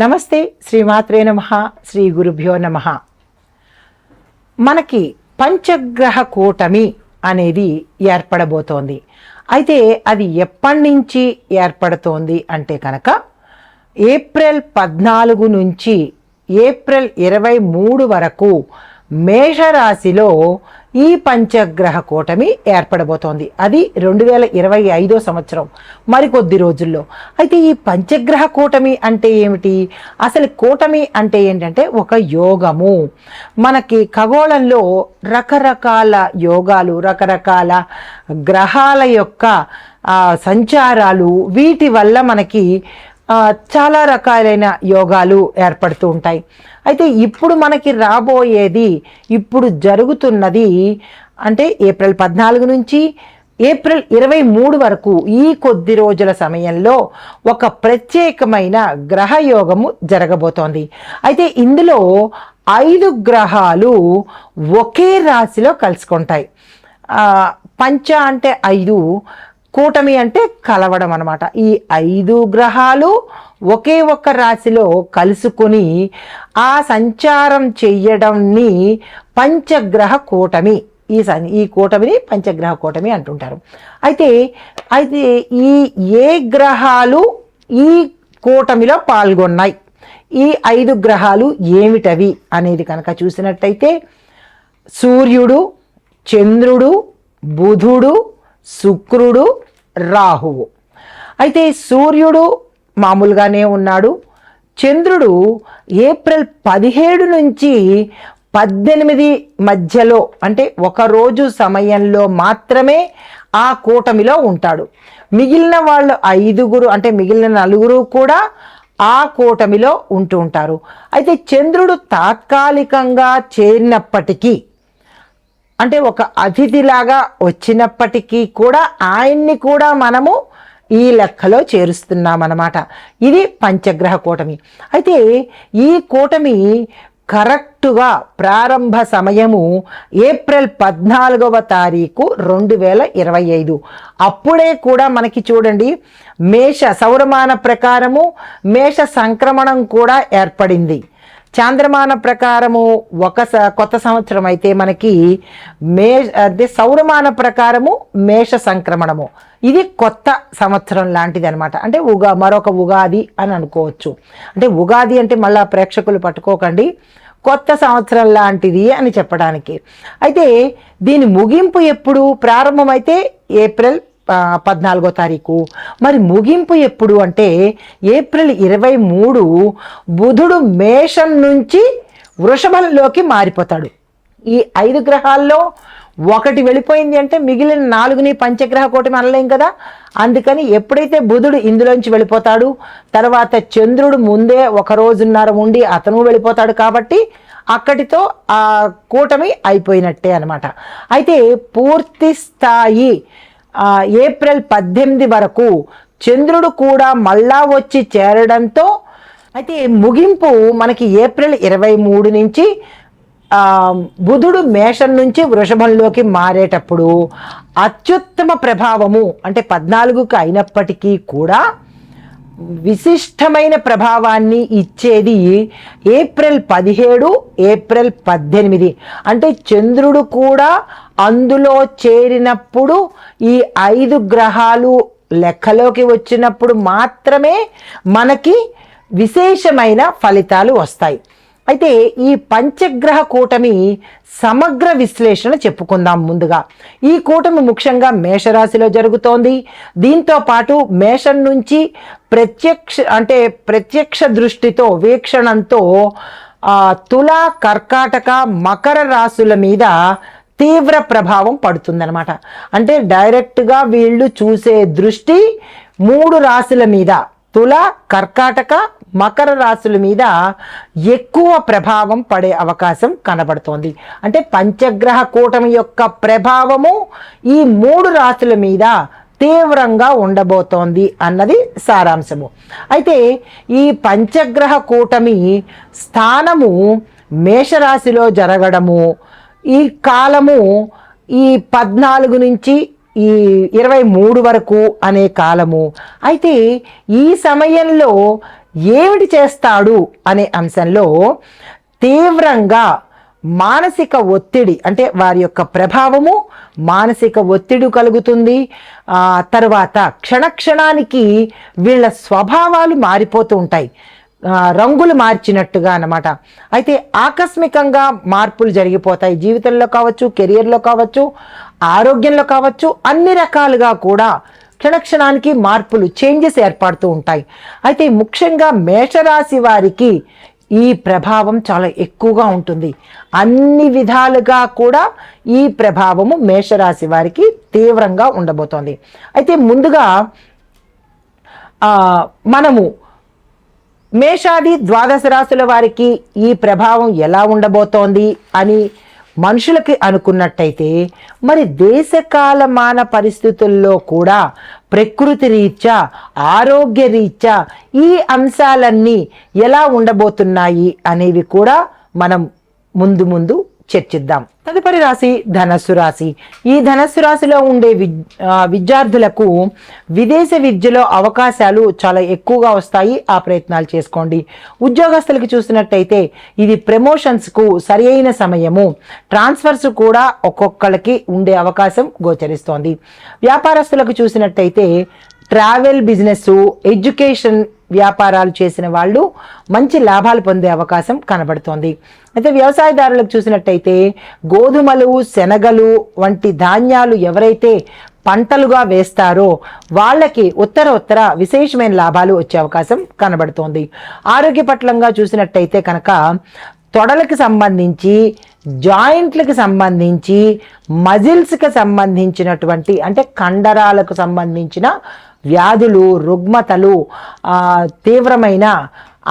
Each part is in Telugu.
నమస్తే. శ్రీమాత్రే నమః. శ్రీ గురుభ్యో నమః. మనకి పంచగ్రహ కూటమి అనేది ఏర్పడబోతోంది. అయితే అది ఎప్పటి నుంచి ఏర్పడుతోంది అంటే కనుక ఏప్రిల్ 14 నుంచి ఏప్రిల్ 23 వరకు మేషరాశిలో ఈ పంచగ్రహ కూటమి ఏర్పడబోతోంది. అది 2025 సంవత్సరం, మరికొద్ది రోజుల్లో. అయితే ఈ పంచగ్రహ కూటమి అంటే ఏమిటి? అసలు కూటమి అంటే ఏంటంటే ఒక యోగము. మనకి ఖగోళంలో రకరకాల యోగాలు, రకరకాల గ్రహాల యొక్క సంచారాలు, వీటి వల్ల మనకి చాలా రకాలైన యోగాలు ఏర్పడుతూ ఉంటాయి. అయితే ఇప్పుడు మనకి రాబోయేది, ఇప్పుడు జరుగుతున్నది అంటే ఏప్రిల్ 14 నుంచి ఏప్రిల్ 23 వరకు ఈ కొద్ది రోజుల సమయంలో ఒక ప్రత్యేకమైన గ్రహయోగము జరగబోతోంది. అయితే ఇందులో 5 గ్రహాలు ఒకే రాశిలో కలుసుకుంటాయి. పంచ అంటే 5, కూటమి అంటే కలవడం అన్నమాట. ఈ 5 గ్రహాలు ఒకే ఒక్క రాశిలో కలుసుకుని ఆ సంచారం చెయ్యడంని పంచగ్రహ కూటమి, ఈ కూటమిని పంచగ్రహ కూటమి అంటుంటారు. అయితే ఈ ఏ గ్రహాలు ఈ కూటమిలో పాల్గొన్నాయి, ఈ 5 గ్రహాలు ఏమిటవి అనేది కనుక చూసినట్టయితే సూర్యుడు, చంద్రుడు, బుధుడు, శుక్రుడు, రాహువు. అయితే సూర్యుడు మామూలుగానే ఉన్నాడు. చంద్రుడు ఏప్రిల్ 17 నుంచి 18 మధ్యలో అంటే ఒకరోజు సమయంలో మాత్రమే ఆ కూటమిలో ఉంటాడు. మిగిలిన వాళ్ళు 5 అంటే మిగిలిన 4 కూడా ఆ కూటమిలో ఉంటూ ఉంటారు. అయితే చంద్రుడు తాత్కాలికంగా చేరినప్పటికీ, అంటే ఒక అతిథిలాగా వచ్చినప్పటికీ కూడా ఆయన్ని కూడా మనము ఈ లెక్కలో చేరుస్తున్నామన్నమాట. ఇది పంచగ్రహ కూటమి. అయితే ఈ కూటమి కరెక్టుగా ప్రారంభ సమయము ఏప్రిల్ 14వ తారీఖు 2025. అప్పుడే కూడా మనకి చూడండి, సౌరమాన ప్రకారము మేష సంక్రమణం కూడా ఏర్పడింది. చాంద్రమాన ప్రకారము కొత్త సంవత్సరం అయితే మనకి సౌరమాన ప్రకారము మేష సంక్రమణము. ఇది కొత్త సంవత్సరం లాంటిది అనమాట. అంటే మరొక ఉగాది అని అనుకోవచ్చు. అంటే ఉగాది అంటే మళ్ళా ప్రేక్షకులు పట్టుకోకండి, కొత్త సంవత్సరం లాంటిది అని చెప్పడానికి. అయితే దీని ముగింపు ఎప్పుడు ప్రారంభమైతే ఏప్రిల్ 14వ తారీఖు. మరి ముగింపు ఎప్పుడు అంటే ఏప్రిల్ 23 బుధుడు మేషం నుంచి వృషభంలోకి మారిపోతాడు. ఈ 5 గ్రహాల్లో ఒకటి వెళ్ళిపోయింది అంటే మిగిలిన 4ని పంచగ్రహ కూటమి అనలేం కదా. అందుకని ఎప్పుడైతే బుధుడు ఇందులోంచి వెళ్ళిపోతాడు, తర్వాత చంద్రుడు ముందే 1 రోజున్నర ఉండి అతను వెళ్ళిపోతాడు. కాబట్టి అక్కడితో ఆ కూటమి అయిపోయినట్టే అనమాట. అయితే పూర్తి స్థాయి ఏప్రిల్ 18 వరకు చంద్రుడు కూడా మళ్ళా వచ్చి చేరడంతో, అయితే ముగింపు మనకి ఏప్రిల్ 23 నుంచి బుధుడు మేషం నుంచి వృషభంలోకి మారేటప్పుడు అత్యుత్తమ ప్రభావము అంటే 14కు అయినప్పటికీ కూడా విశిష్టమైన ప్రభావాన్ని ఇచ్చేది ఏప్రిల్ 17, ఏప్రిల్ 18. అంటే చంద్రుడు కూడా అందులో చేరినప్పుడు ఈ 5 గ్రహాలు లెక్కలోకి వచ్చినప్పుడు మాత్రమే మనకి విశేషమైన ఫలితాలు వస్తాయి. అయితే ఈ పంచగ్రహ కూటమి సమగ్ర విశ్లేషణ చెప్పుకుందాం. ముందుగా ఈ కూటమి ముఖ్యంగా మేషరాశిలో జరుగుతోంది. దీంతో పాటు మేషం నుంచి ప్రత్యక్ష దృష్టితో వీక్షణంతో తుల, కర్కాటక, మకర రాశుల మీద తీవ్ర ప్రభావం పడుతుందన్నమాట. అంటే డైరెక్ట్గా వీళ్ళు చూసే దృష్టి 3 రాశుల మీద, తుల, కర్కాటక, మకర రాశుల మీద ఎక్కువ ప్రభావం పడే అవకాశం కనబడుతోంది. అంటే పంచగ్రహ కూటమి యొక్క ప్రభావము ఈ 3 రాశుల మీద తీవ్రంగా ఉండబోతోంది అన్నది సారాంశము. అయితే ఈ పంచగ్రహ కూటమి స్థానము మేషరాశిలో జరగడము, ఈ కాలము ఈ 14 నుంచి ఈ 23 వరకు అనే కాలము. అయితే ఈ సమయంలో ఏమిటి చేస్తాడు అనే అంశంలో తీవ్రంగా మానసిక ఒత్తిడి, అంటే వారి యొక్క ప్రభావము మానసిక ఒత్తిడి కలుగుతుంది. తర్వాత క్షణక్షణానికి వీళ్ళ స్వభావాలు మారిపోతూ ఉంటాయి, రంగులు మార్చినట్టుగా అన్నమాట. అయితే ఆకస్మికంగా మార్పులు జరిగిపోతాయి, జీవితంలో కావచ్చు, కెరియర్లో కావచ్చు, ఆరోగ్యంలో కావచ్చు, అన్ని రకాలుగా కూడా క్షణక్షణానికి మార్పులు, చేంజెస్ ఏర్పడుతూ ఉంటాయి. అయితే ముఖ్యంగా మేషరాశి వారికి ఈ ప్రభావం చాలా ఎక్కువగా ఉంటుంది. అన్ని విధాలుగా కూడా ఈ ప్రభావము మేషరాశి వారికి తీవ్రంగా ఉండబోతోంది. అయితే ముందుగా మనము మేషాది ద్వాదశ రాశుల వారికి ఈ ప్రభావం ఎలా ఉండబోతోంది అని మనుషులకి అనుకున్నట్టయితే, మరి దేశకాలమాన పరిస్థితుల్లో కూడా ప్రకృతి రీత్యా, ఆరోగ్య రీత్యా ఈ అంశాలన్నీ ఎలా ఉండబోతున్నాయి అనేవి కూడా మనం ముందు ముందు చర్చిద్దాం. తదుపరి రాశి ధనస్సు రాశి. ఈ ధనస్సు రాశిలో ఉండే విద్యార్థులకు విదేశ విద్యలో అవకాశాలు చాలా ఎక్కువగా వస్తాయి, ఆ ప్రయత్నాలు చేసుకోండి. ఉద్యోగస్తులకు చూసినట్టయితే ఇది ప్రమోషన్స్కు సరి అయిన సమయము, ట్రాన్స్ఫర్స్ కూడా ఒక్కొక్కరికి ఉండే అవకాశం గోచరిస్తోంది. వ్యాపారస్తులకు చూసినట్టయితే ట్రావెల్ బిజినెస్, ఎడ్యుకేషన్ వ్యాపారాలు చేసిన వాళ్ళు మంచి లాభాలు పొందే అవకాశం కనబడుతోంది. అయితే వ్యవసాయదారులకు చూసినట్టయితే గోధుమలు, శనగలు వంటి ధాన్యాలు ఎవరైతే పంటలుగా వేస్తారో వాళ్ళకి ఉత్తర విశేషమైన లాభాలు వచ్చే అవకాశం కనబడుతోంది. ఆరోగ్య పట్లంగా చూసినట్టయితే కనుక తొడలకు సంబంధించి, జాయింట్లకు సంబంధించి, మజిల్స్కి సంబంధించినటువంటి, అంటే కండరాలకు సంబంధించిన వ్యాధులు, రుగ్మతలు, తీవ్రమైన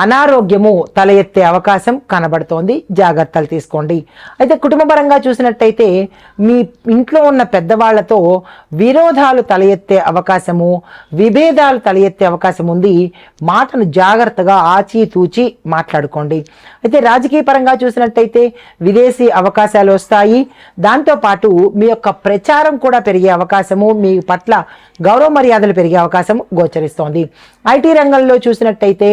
అనారోగ్యము తల ఎత్తే అవకాశం కనబడుతోంది, జాగ్రత్తలు తీసుకోండి. అయితే కుటుంబపరంగా చూసినట్టయితే మీ ఇంట్లో ఉన్న పెద్దవాళ్లతో విరోధాలు తల ఎత్తే అవకాశము, విభేదాలు తల ఎత్తే అవకాశం ఉంది. మాటను జాగ్రత్తగా ఆచితూచి మాట్లాడుకోండి. అయితే రాజకీయ పరంగా చూసినట్టయితే విదేశీ అవకాశాలు వస్తాయి. దాంతోపాటు మీ యొక్క ప్రచారం కూడా పెరిగే అవకాశము, మీ పట్ల గౌరవ మర్యాదలు పెరిగే అవకాశం గోచరిస్తోంది. ఐటీ రంగంలో చూసినట్టయితే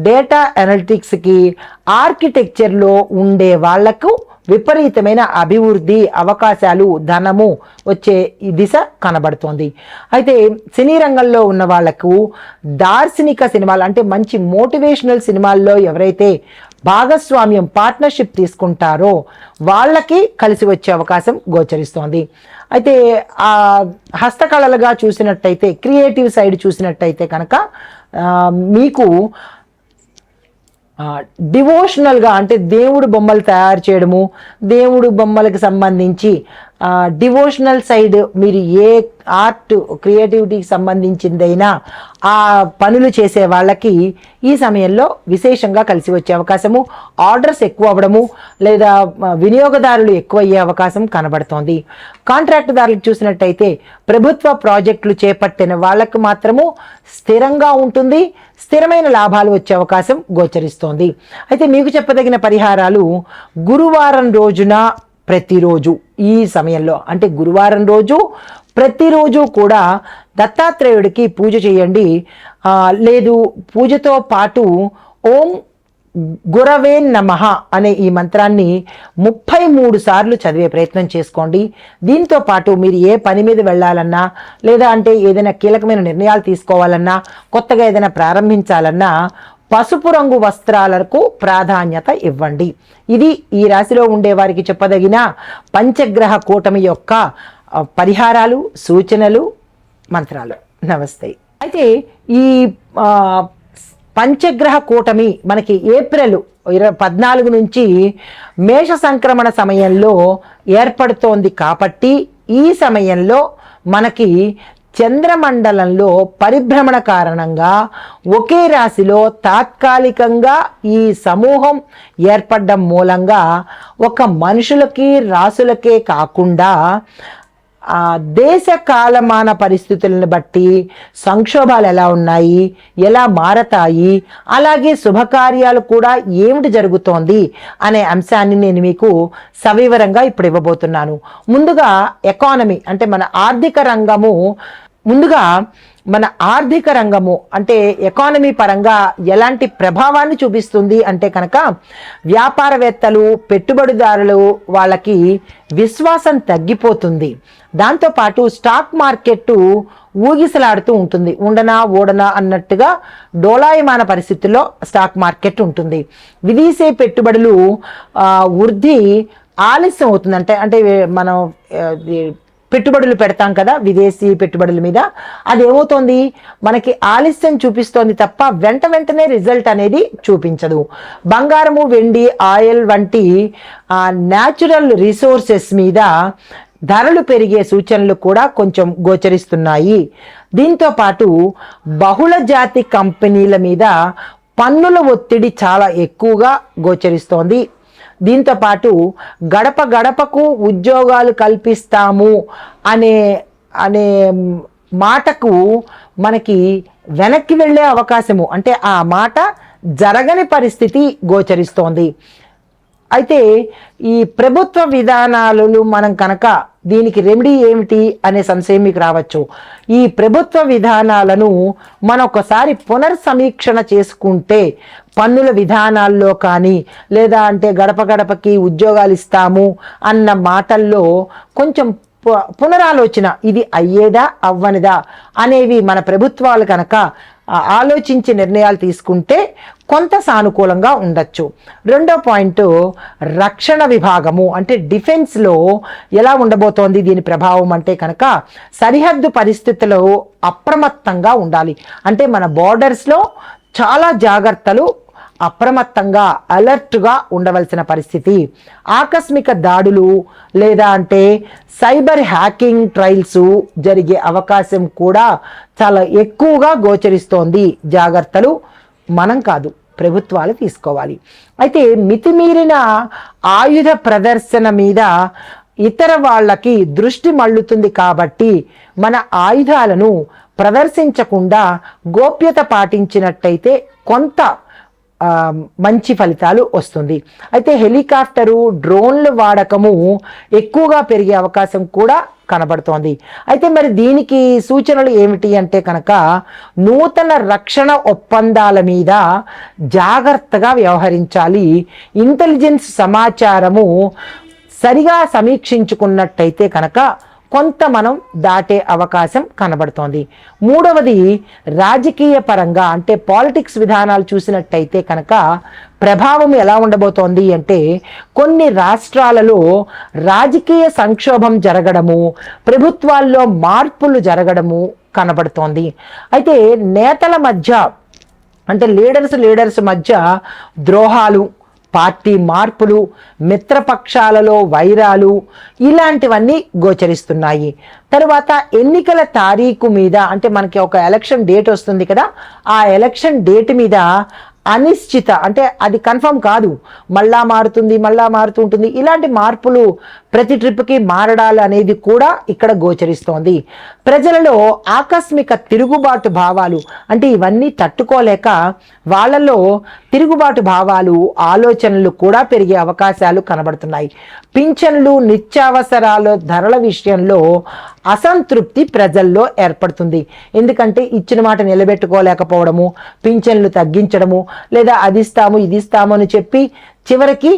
డేటా అనలిటిక్స్కి, ఆర్కిటెక్చర్లో ఉండే వాళ్లకు విపరీతమైన అభివృద్ధి, అవకాశాలు, ధనము వచ్చే ఈ దిశ కనబడుతోంది. అయితే సినీ రంగంలో ఉన్న వాళ్లకు దార్శనిక సినిమాలు, అంటే మంచి మోటివేషనల్ సినిమాల్లో ఎవరైతే భాగస్వామ్యం, పార్ట్నర్షిప్ తీసుకుంటారో వాళ్ళకి కలిసి వచ్చే అవకాశం గోచరిస్తోంది. అయితే హస్తకళలుగా చూసినట్టయితే, క్రియేటివ్ సైడ్ చూసినట్టయితే కనుక మీకు డివోషనల్గా, అంటే దేవుడు బొమ్మలు తయారు చేయడము, దేవుడు బొమ్మలకు సంబంధించి డివోషనల్ సైడ్ మీరు ఏ ఆర్ట్, క్రియేటివిటీకి సంబంధించిందైనా ఆ పనులు చేసే వాళ్ళకి ఈ సమయంలో విశేషంగా కలిసి వచ్చే అవకాశము, ఆర్డర్స్ ఎక్కువ అవ్వడము లేదా వినియోగదారులు ఎక్కువ అయ్యే అవకాశం కనబడుతోంది. కాంట్రాక్టుదారులకు చూసినట్టయితే ప్రభుత్వ ప్రాజెక్టులు చేపట్టిన వాళ్ళకు మాత్రము స్థిరంగా ఉంటుంది, స్థిరమైన లాభాలు వచ్చే అవకాశం గోచరిస్తోంది. అయితే మీకు చెప్పదగిన పరిహారాలు గురువారం రోజున ప్రతిరోజు ఈ సమయంలో, అంటే గురువారం రోజు ప్రతిరోజు కూడా దత్తాత్రేయుడికి పూజ చేయండి. లేదు పూజతో పాటు ఓం గురవే నమః అనే ఈ మంత్రాన్ని 33 సార్లు చదివే ప్రయత్నం చేసుకోండి. దీంతో పాటు మీరు ఏ పని మీద వెళ్ళాలన్నా, లేదా అంటే ఏదైనా కీలకమైన నిర్ణయాలు తీసుకోవాలన్నా, కొత్తగా ఏదైనా ప్రారంభించాలన్నా పసుపు రంగు వస్త్రాలకు ప్రాధాన్యత ఇవ్వండి. ఇది ఈ రాశిలో ఉండే వారికి చెప్పదగిన పంచగ్రహ కూటమి యొక్క పరిహారాలు, సూచనలు, మంత్రాలు. నమస్తే. అయితే ఈ పంచగ్రహ కూటమి మనకి ఏప్రిల్ 14 నుంచి మేష సంక్రమణ సమయంలో ఏర్పడుతోంది కాబట్టి ఈ సమయంలో మనకి చంద్రమండలంలో పరిభ్రమణ కారణంగా ఒకే రాశిలో తాత్కాలికంగా ఈ సమూహం ఏర్పడడం మూలంగా ఒక మనుషులకి, రాసులకే కాకుండా దేశ కాలమాన పరిస్థితులను బట్టి సంక్షోభాలు ఎలా ఉన్నాయి, ఎలా మారతాయి, అలాగే శుభకార్యాలు కూడా ఏమిటి జరుగుతోంది అనే అంశాన్ని నేను మీకు సవివరంగా ఇప్పుడు ఇవ్వబోతున్నాను. ముందుగా ఎకానమీ, అంటే మన ఆర్థిక రంగము, ముందుగా మన ఆర్థిక రంగము అంటే ఎకానమీ పరంగా ఎలాంటి ప్రభావాన్ని చూపిస్తుంది అంటే కనుక వ్యాపారవేత్తలు, పెట్టుబడిదారులు వాళ్ళకి విశ్వాసం తగ్గిపోతుంది. దాంతోపాటు స్టాక్ మార్కెట్ ఊగిసలాడుతూ ఉంటుంది. ఉండనా ఓడనా అన్నట్టుగా డోలాయమాన పరిస్థితుల్లో స్టాక్ మార్కెట్ ఉంటుంది. విదేశీ పెట్టుబడులు వృద్ధి ఆలస్యం అవుతుంది. అంటే మనం పెట్టుబడులు పెడతాం కదా విదేశీ పెట్టుబడుల మీద, అదేమవుతోంది మనకి ఆలస్యం చూపిస్తోంది తప్ప వెంటనే రిజల్ట్ అనేది చూపించదు. బంగారము, వెండి, ఆయిల్ వంటి న్యాచురల్ రిసోర్సెస్ మీద ధరలు పెరిగే సూచనలు కూడా కొంచెం గోచరిస్తున్నాయి. దీంతో పాటు బహుళ జాతి కంపెనీల మీద పన్నుల ఒత్తిడి చాలా ఎక్కువగా గోచరిస్తోంది. దీంతో పాటు గడప గడపకు ఉద్యోగాలు కల్పిస్తాము అనే అనే మాటకు మనకి వెనక్కి వెళ్ళే అవకాశము, అంటే ఆ మాట జరగని పరిస్థితి గోచరిస్తోంది. అయితే ఈ ప్రభుత్వ విధానాలు మనం కనుక దీనికి రెమెడీ ఏమిటి అనే సంశయం మీకు రావచ్చు. ఈ ప్రభుత్వ విధానాలను మనం ఒకసారి పునర్సమీక్షణ చేసుకుంటే పన్నుల విధానాల్లో కానీ లేదా అంటే గడప గడపకి ఉద్యోగాలు ఇస్తాము అన్న మాటల్లో కొంచెం పునరాలోచన, ఇది అయ్యేదా అవ్వనిదా అనేవి మన ప్రభుత్వాలు కనుక ఆలోచించి నిర్ణయాలు తీసుకుంటే కొంత సానుకూలంగా ఉండొచ్చు. రెండో పాయింట్, రక్షణ విభాగము అంటే డిఫెన్స్లో ఎలా ఉండబోతోంది దీని ప్రభావం అంటే కనుక సరిహద్దు పరిస్థితుల్లో అప్రమత్తంగా ఉండాలి. అంటే మన బోర్డర్స్లో చాలా జాగ్రత్తలు, అప్రమత్తంగా అలర్ట్గా ఉండవలసిన పరిస్థితి. ఆకస్మిక దాడులు లేదా అంటే సైబర్ హ్యాకింగ్ ట్రయల్స్ జరిగే అవకాశం కూడా చాలా ఎక్కువగా గోచరిస్తోంది. జాగ్రత్తలు మనం కాదు, ప్రభుత్వాలు తీసుకోవాలి. అయితే మితిమీరిన ఆయుధ ప్రదర్శన మీద ఇతర వాళ్ళకి దృష్టి మళ్ళుతుంది కాబట్టి మన ఆయుధాలను ప్రదర్శించకుండా గోప్యత పాటించినట్టయితే కొంత మంచి ఫలితాలు వస్తుంది. అయితే హెలికాప్టరు, డ్రోన్ల వాడకము ఎక్కువగా పెరిగే అవకాశం కూడా కనబడుతోంది. అయితే మరి దీనికి సూచనలు ఏమిటి అంటే కనుక నూతన రక్షణ ఒప్పందాల మీద జాగ్రత్తగా వ్యవహరించాలి. ఇంటెలిజెన్స్ సమాచారము సరిగా సమీక్షించుకున్నట్టయితే కనుక కొంత మనం దాటే అవకాశం కనబడుతోంది. మూడవది, రాజకీయ పరంగా అంటే పాలిటిక్స్ విధానాలు చూసినట్టయితే కనుక ప్రభావం ఎలా ఉండబోతోంది అంటే కొన్ని రాష్ట్రాలలో రాజకీయ సంక్షోభం జరగడము, ప్రభుత్వాల్లో మార్పులు జరగడము కనబడుతోంది. అయితే నేతల మధ్య అంటే లీడర్స్ మధ్య ద్రోహాలు, పార్టీ మార్పులు, మిత్రపక్షాలలో వైరాలు ఇలాంటివన్నీ గోచరిస్తున్నాయి. తర్వాత ఎన్నికల తారీఖు మీద అంటే మనకి ఒక ఎలక్షన్ డేట్ వస్తుంది కదా, ఆ ఎలక్షన్ డేట్ మీద అనిశ్చిత అంటే అది కన్ఫర్మ్ కాదు, మళ్ళా మారుతుంటుంది. ఇలాంటి మార్పులు ప్రతి ట్రిప్కి మారడాలు అనేది కూడా ఇక్కడ గోచరిస్తోంది. ప్రజలలో ఆకస్మిక తిరుగుబాటు భావాలు అంటే ఇవన్నీ తట్టుకోలేక వాళ్ళలో తిరుగుబాటు భావాలు, ఆలోచనలు కూడా పెరిగే అవకాశాలు కనబడుతున్నాయి. పింఛన్లు, నిత్యావసరాల ధరల విషయంలో అసంతృప్తి ప్రజల్లో ఏర్పడుతుంది. ఎందుకంటే ఇచ్చిన మాట నిలబెట్టుకోలేకపోవడము, పింఛన్లు తగ్గించడము లేదా అది ఇస్తాము ఇది ఇస్తాము అని చెప్పి చివరికి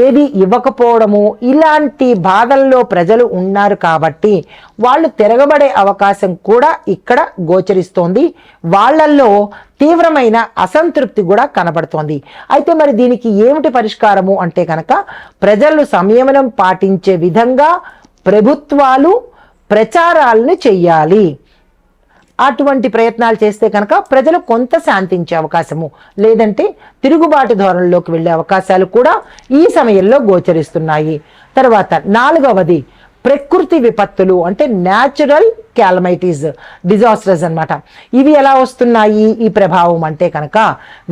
ఏది ఇవ్వకపోవడము, ఇలాంటి బాధల్లో ప్రజలు ఉన్నారు కాబట్టి వాళ్ళు తిరగబడే అవకాశం కూడా ఇక్కడ గోచరిస్తోంది. వాళ్ళల్లో తీవ్రమైన అసంతృప్తి కూడా కనబడుతోంది. అయితే మరి దీనికి ఏమిటి పరిష్కారము అంటే కనుక ప్రజలు సంయమనం పాటించే విధంగా ప్రభుత్వాలు ప్రచారాలను చెయ్యాలి. అటువంటి ప్రయత్నాలు చేస్తే కనుక ప్రజలు కొంత శాంతించే అవకాశము, లేదంటే తిరుగుబాటు ధోరణిలోకి వెళ్ళే అవకాశాలు కూడా ఈ సమయంలో గోచరిస్తున్నాయి. తర్వాత నాలుగవది, ప్రకృతి విపత్తులు అంటే న్యాచురల్ క్యాలమైటీస్, డిజాస్టర్స్ అన్నమాట. ఇవి ఎలా వస్తున్నాయి ఈ ప్రభావం అంటే కనుక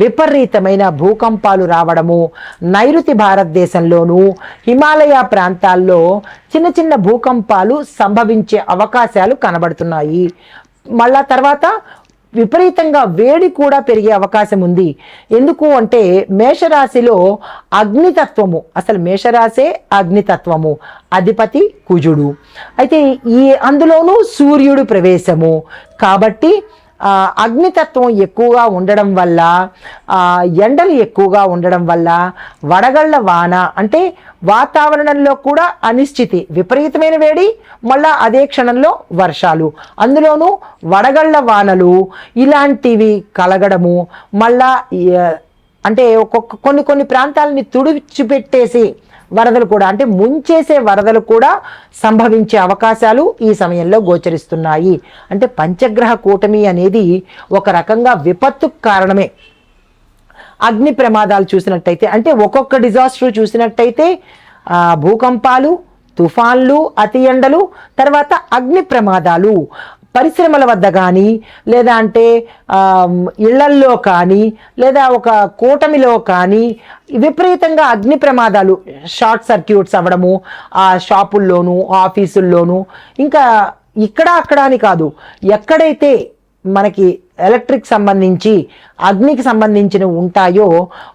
విపరీతమైన భూకంపాలు రావడము, నైరుతి భారతదేశంలోనూ హిమాలయ ప్రాంతాల్లో చిన్న చిన్న భూకంపాలు సంభవించే అవకాశాలు కనబడుతున్నాయి. మళ్ళా తర్వాత విపరీతంగా వేడి కూడా పెరిగే అవకాశం ఉంది. ఎందుకు అంటే మేషరాశిలో అగ్నితత్వము, అసలు మేషరాశే అగ్నితత్వము, అధిపతి కుజుడు. అయితే అందులోనూ సూర్యుడు ప్రవేశము కాబట్టి అగ్నితత్వం ఎక్కువగా ఉండడం వల్ల, ఎండలు ఎక్కువగా ఉండడం వల్ల, వడగళ్ల వాన అంటే వాతావరణంలో కూడా అనిశ్చితి, విపరీతమైన వేడి, మళ్ళా అదే క్షణంలో వర్షాలు, అందులోనూ వడగళ్ల వానలు ఇలాంటివి కలగడము, మళ్ళా అంటే కొన్ని ప్రాంతాలని తుడిచిపెట్టేసి వరదలు కూడా, అంటే ముంచేసే వరదలు కూడా సంభవించే అవకాశాలు ఈ సమయంలో గోచరిస్తున్నాయి. అంటే పంచగ్రహ కూటమి అనేది ఒక రకంగా విపత్తుకు కారణమే. అగ్ని ప్రమాదాలు చూసినట్టయితే, అంటే ఒక్కొక్క డిజాస్టర్ చూసినట్టయితే భూకంపాలు, తుఫాన్లు, అతి ఎండలు, తర్వాత అగ్ని ప్రమాదాలు పరిశ్రమల వద్ద కానీ, లేదా అంటే ఇళ్లల్లో కానీ, లేదా ఒక కూటమిలో కానీ విపరీతంగా అగ్ని ప్రమాదాలు, షార్ట్ సర్క్యూట్స్ అవ్వడము ఆ షాపుల్లోనూ ఆఫీసుల్లోనూ, ఇంకా ఇక్కడ అక్కడ అని కాదు, ఎక్కడైతే మనకి ఎలక్ట్రిక్ సంబంధించి అగ్నికి సంబంధించినవి ఉంటాయో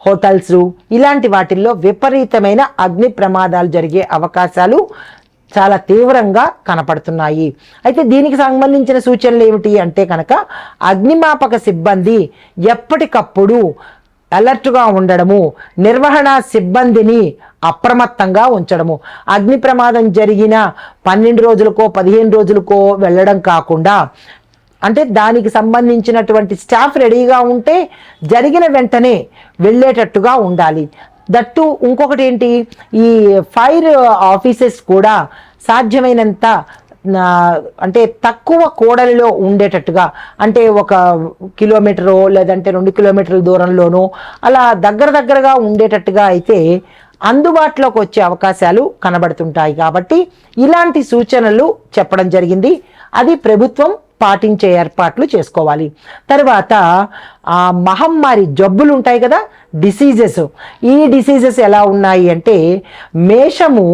హోటల్స్ ఇలాంటి వాటిల్లో విపరీతమైన అగ్ని ప్రమాదాలు జరిగే అవకాశాలు చాలా తీవ్రంగా కనపడుతున్నాయి. అయితే దీనికి సంబంధించిన సూచనలు ఏమిటి అంటే కనుక అగ్నిమాపక సిబ్బంది ఎప్పటికప్పుడు అలర్ట్గా ఉండడము, నిర్వహణ సిబ్బందిని అప్రమత్తంగా ఉంచడము. అగ్ని ప్రమాదం జరిగిన 12 రోజులకో 15 రోజులకో వెళ్ళడం కాకుండా, అంటే దానికి సంబంధించినటువంటి స్టాఫ్ రెడీగా ఉంటే జరిగిన వెంటనే వెళ్ళేటట్టుగా ఉండాలి. దట్టు ఇంకొకటి ఏంటి, ఈ ఫైర్ ఆఫీసెస్ కూడా సాధ్యమైనంత అంటే తక్కువ కూడలిలో ఉండేటట్టుగా, అంటే 1 కిలోమీటరు లేదంటే 2 కిలోమీటర్ల దూరంలోనూ అలా దగ్గరగా ఉండేటట్టుగా అయితే అందుబాటులోకి వచ్చే అవకాశాలు కనబడుతుంటాయి. కాబట్టి ఇలాంటి సూచనలు చెప్పడం జరిగింది. అది ప్రభుత్వం పాటించే ఏర్పాట్లు చేసుకోవాలి. తర్వాత మహమ్మారి జబ్బులు ఉంటాయి కదా, డిసీజెస్. ఈ డిసీజెస్ ఎలా ఉన్నాయి అంటే, మేషము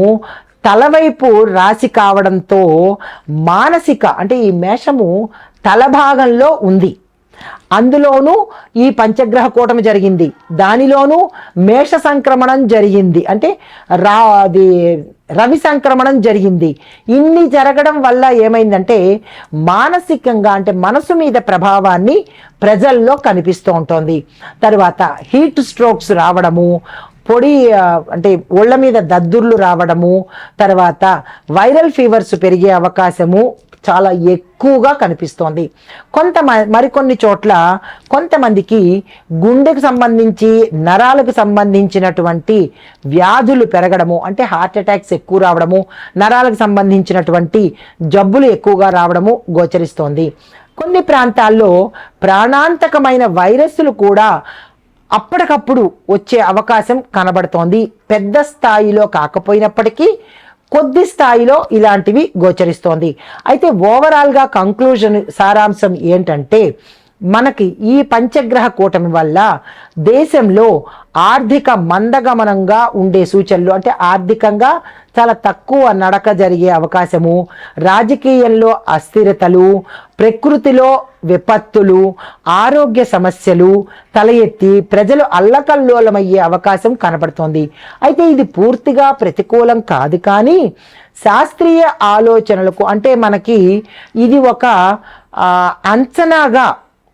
తలవైపు రాశి కావడంతో మానసిక, అంటే ఈ మేషము తల భాగంలో ఉంది, అందులోనూ ఈ పంచగ్రహ కూటమి జరిగింది, దానిలోనూ మేష సంక్రమణం జరిగింది, అంటే రవి సంక్రమణం జరిగింది. ఇన్ని జరగడం వల్ల ఏమైందంటే మానసికంగా, అంటే మనసు మీద ప్రభావాన్ని ప్రజల్లో కనిపిస్తూ ఉంటుంది. తర్వాత హీట్ స్ట్రోక్స్ రావడము, పొడి అంటే ఒళ్ళ మీద దద్దుర్లు రావడము, తర్వాత వైరల్ ఫీవర్స్ పెరిగే అవకాశము చాలా ఎక్కువగా కనిపిస్తోంది. మరికొన్ని చోట్ల కొంతమందికి గుండెకు సంబంధించి, నరాలకు సంబంధించినటువంటి వ్యాధులు పెరగడము, అంటే హార్ట్ అటాక్స్ ఎక్కువ రావడము, నరాలకు సంబంధించినటువంటి జబ్బులు ఎక్కువగా రావడము గోచరిస్తోంది. కొన్ని ప్రాంతాల్లో ప్రాణాంతకమైన వైరస్లు కూడా అప్పటికప్పుడు వచ్చే అవకాశం కనబడుతోంది. పెద్ద స్థాయిలో కాకపోయినప్పటికీ కొద్ది స్థాయిలో ఇలాంటివి గోచరిస్తోంది. అయితే ఓవరాల్గా కంక్లూజన్, సారాంశం ఏంటంటే, మనకి ఈ పంచగ్రహ కూటమి వల్ల దేశంలో ఆర్థిక మందగమనంగా ఉండే సూచనలు, అంటే ఆర్థికంగా చాలా తక్కువ నడక జరిగే అవకాశము, రాజకీయంలో అస్థిరతలు, ప్రకృతిలో విపత్తులు, ఆరోగ్య సమస్యలు తల ఎత్తి ప్రజలు అల్లకల్లోలమయ్యే అవకాశం కనబడుతోంది. అయితే ఇది పూర్తిగా ప్రతికూలం కాదు, కానీ శాస్త్రీయ ఆలోచనలకు, అంటే మనకి ఇది ఒక అంచనాగా,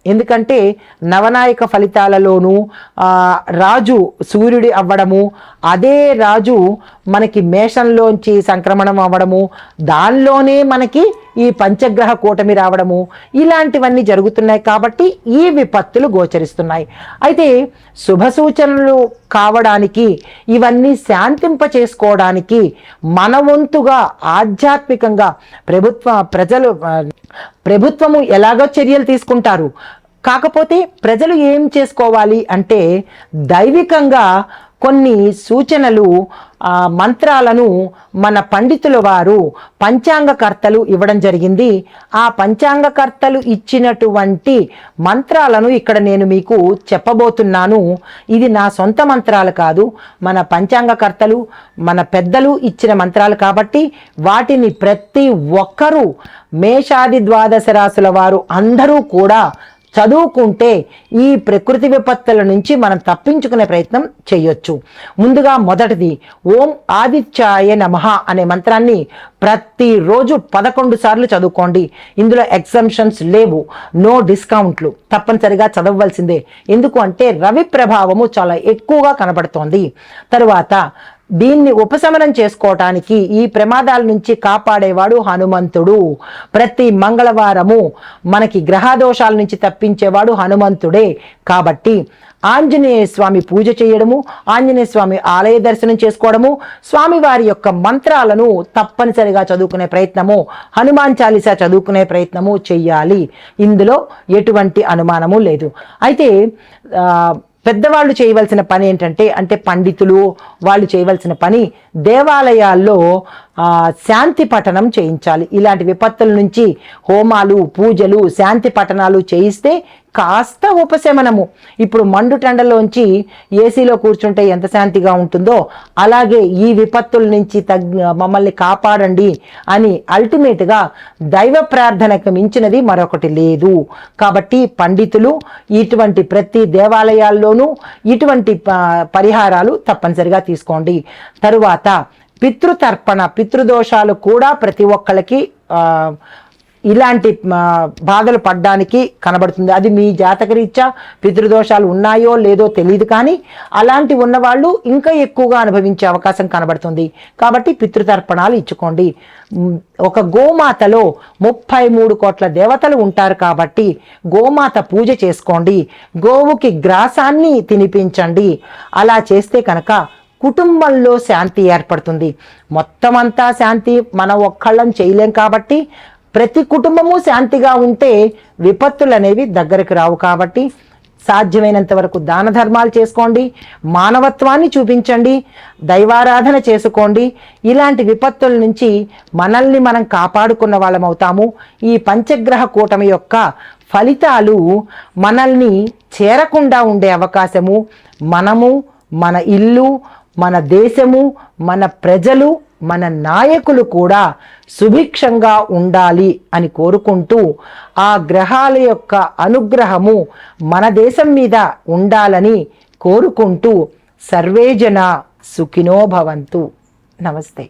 ఎందుకంటే నవనాయక ఫలితాలలోనూ రాజు సూర్యుడి అవ్వడము, అదే రాజు మనకి మేషంలోంచి సంక్రమణం అవ్వడము, దానిలోనే మనకి ఈ పంచగ్రహ కూటమి రావడము, ఇలాంటివన్నీ జరుగుతున్నాయి. కాబట్టి ఈ విపత్తులు గోచరిస్తున్నాయి. అయితే శుభ సూచనలు కావడానికి, ఇవన్నీ శాంతింప చేసుకోవడానికి మన వంతుగా ఆధ్యాత్మికంగా ప్రభుత్వము ఎలాగో చర్యలు తీసుకుంటారు. కాకపోతే ప్రజలు ఏం చేసుకోవాలి అంటే, దైవికంగా కొన్ని సూచనలు, మంత్రాలను మన పండితుల వారు పంచాంగకర్తలు ఇవ్వడం జరిగింది. ఆ పంచాంగకర్తలు ఇచ్చినటువంటి మంత్రాలను ఇక్కడ నేను మీకు చెప్పబోతున్నాను. ఇది నా సొంత మంత్రాలు కాదు, మన పంచాంగకర్తలు, మన పెద్దలు ఇచ్చిన మంత్రాలు. కాబట్టి వాటిని ప్రతి ఒక్కరూ, మేషాది ద్వాదశ రాశుల వారు అందరూ కూడా చదువుకుంటే ఈ ప్రకృతి విపత్తుల నుంచి మనం తప్పించుకునే ప్రయత్నం చేయొచ్చు. ముందుగా మొదటిది ఓం ఆదిత్యాయ నమః అనే మంత్రాన్ని ప్రతిరోజు 11 సార్లు చదువుకోండి. ఇందులో ఎగ్జంప్షన్స్ లేవు, నో డిస్కౌంట్లు, తప్పనిసరిగా చదవవలసిందే. ఎందుకు అంటే రవి ప్రభావము చాలా ఎక్కువగా కనబడుతోంది. తరువాత దీన్ని ఉపశమనం చేసుకోవటానికి, ఈ ప్రమాదాల నుంచి కాపాడేవాడు హనుమంతుడు. ప్రతి మంగళవారము మనకి గ్రహదోషాల నుంచి తప్పించేవాడు హనుమంతుడే. కాబట్టి ఆంజనేయ స్వామి పూజ చేయడము, ఆంజనేయ స్వామి ఆలయ దర్శనం చేసుకోవడము, స్వామివారి యొక్క మంత్రాలను తప్పనిసరిగా చదువుకునే ప్రయత్నము, హనుమాన్ చాలీసా చదువుకునే ప్రయత్నము చెయ్యాలి. ఇందులో ఎటువంటి అనుమానము లేదు. అయితే పెద్దవాళ్ళు చేయవలసిన పని ఏంటంటే, అంటే పండితులు వాళ్ళు చేయవలసిన పని దేవాలయాల్లో శాంతి పఠనం చేయించాలి. ఇలాంటి విపత్తుల నుంచి హోమాలు, పూజలు, శాంతి పఠనాలు చేయిస్తే కాస్త ఉపశమనము. ఇప్పుడు మండుటెండలోంచి ఏసీలో కూర్చుంటే ఎంత శాంతిగా ఉంటుందో, అలాగే ఈ విపత్తుల నుంచి మమ్మల్ని కాపాడండి అని అల్టిమేట్గా దైవ ప్రార్థనకు మించినది మరొకటి లేదు. కాబట్టి పండితులు ఇటువంటి ప్రతి దేవాలయాల్లోనూ ఇటువంటి పరిహారాలు తప్పనిసరిగా తీసుకోండి. తరువాత పితృతర్పణ, పితృదోషాలు కూడా ప్రతి ఒక్కళ్ళకి ఇలాంటి బాధలు పడ్డానికి కనబడుతుంది. అది మీ జాతకరీత్యా పితృదోషాలు ఉన్నాయో లేదో తెలియదు, కానీ అలాంటి ఉన్నవాళ్ళు ఇంకా ఎక్కువగా అనుభవించే అవకాశం కనబడుతుంది. కాబట్టి పితృతర్పణాలు ఇచ్చుకోండి. ఒక గోమాతలో 33 కోట్ల దేవతలు ఉంటారు కాబట్టి గోమాత పూజ చేసుకోండి. గోవుకి గ్రాసాన్ని తినిపించండి. అలా చేస్తే కనుక కుటుంబంలో శాంతి ఏర్పడుతుంది. మొత్తం అంతా శాంతి మనం ఒక్కళ్ళం చేయలేం కాబట్టి ప్రతి కుటుంబము శాంతిగా ఉంటే విపత్తులు అనేవి దగ్గరకు రావు. కాబట్టి సాధ్యమైనంత వరకు దాన ధర్మాలు చేసుకోండి, మానవత్వాన్ని చూపించండి, దైవారాధన చేసుకోండి. ఇలాంటి విపత్తుల నుంచి మనల్ని మనం కాపాడుకున్న వాళ్ళం అవుతాము. ఈ పంచగ్రహ కూటమి యొక్క ఫలితాలు మనల్ని చేరకుండా ఉండే అవకాశము, మనము, మన ఇల్లు, మన దేశము, మన ప్రజలు, మన నాయకులు కూడా సుభిక్షంగా ఉండాలి అని కోరుకుంటూ, ఆ గ్రహాల యొక్క అనుగ్రహము మన దేశం మీద ఉండాలని కోరుకుంటూ, సర్వే జన సుఖినో భవంతు. నమస్తే.